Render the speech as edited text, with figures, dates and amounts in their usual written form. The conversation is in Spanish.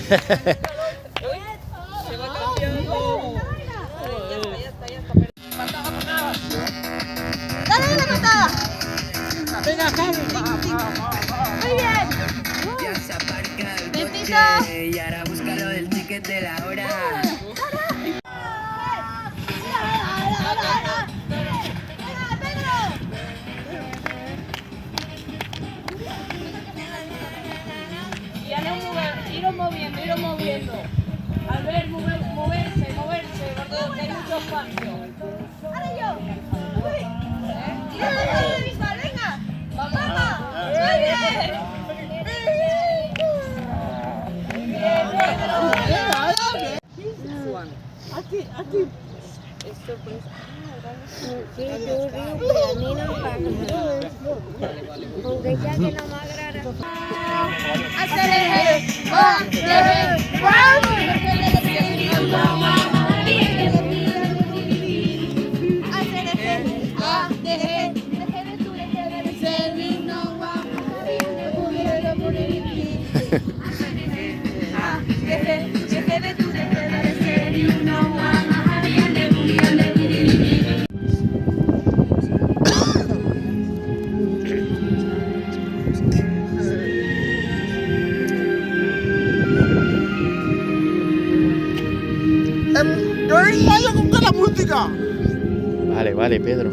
¡Dale la patada! Venga, Carlos. Muy bien. Ya se aparca el Limpito. coche y ahora busca lo del ticket de la hora. Y iros moviendo. Al ver moverse, gordo, que hay mucho espacio. ¡Ahora yo! ¡Tira de visual, venga! ¡Vamos! ¡Muy bien! Aunque ya que no me agrada. ¡Hacer eje! ¡Va! ¡Deje! ¡Hacer eje! ¡Va! ¡Deje! ¡Deje de tu deje de servir! ¡No va! Deje de tu deje de servir! ¡No va! Yo iría con la música. Vale, Pedro.